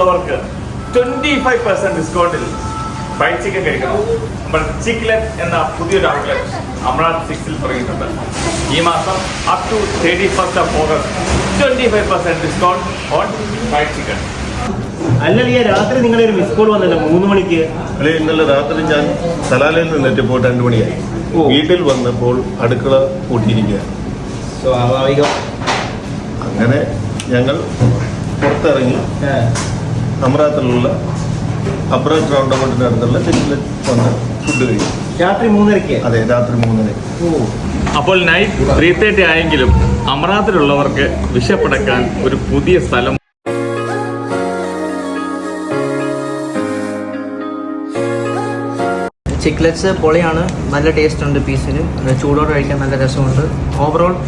അമറാത്തിലുള്ളവർക്ക് 25% ഡിസ്കൗണ്ടിൽ fried chicken കഴിക്കണം. നമ്മൾ ചിക്ലെറ്റ് എന്ന പുതിയൊരു ഔട്ട്ലെറ്റ് അമറാത്ത് 6-ൽ തുടങ്ങിയിട്ടുണ്ട്. ഈ മാസം up to 31st of August 25% discount on fried chicken. അല്ലല്ല, രാത്രി നിങ്ങളുടെ ഒരു മിസ് കോൾ വന്നല്ലോ 3 മണിക്ക്. അല്ലെ, ഇന്നലെ രാത്രി ഞാൻ സലാലയിൽ നിന്നെത്തിയപ്പോൾ 2 മണിയായി. വീട്ടിൽ വന്നപ്പോൾ അടുക്കള പൂട്ടിയിരിക്കുകയാണ്. സ്വാഭാവികം. അങ്ങനെ ഞങ്ങൾ പുറത്തിറങ്ങി അമറാത്തിലുള്ള അബ്രാത്ത് റൗണ്ട് അബൌട്ടിന് അടുത്തുള്ള ചിക്കൻ വന്ന് ഫുഡ് കഴിക്കും. രാത്രി 3:30. അതെ, രാത്രി 3:00. അപ്പോൾ നൈറ്റ് 3:30 ആയെങ്കിലും അമറാത്തിലുള്ളവർക്ക് വിശപ്പടക്കാൻ ഒരു പുതിയ സ്ഥലം. ചിക്ലെറ്റ്സ് പൊളിയാണ്, നല്ല ടേസ്റ്റ് ഉണ്ട്. പീസിന് ചൂടോടെ കഴിക്കാൻ നല്ല രസമുണ്ട്. ഓവറോൾ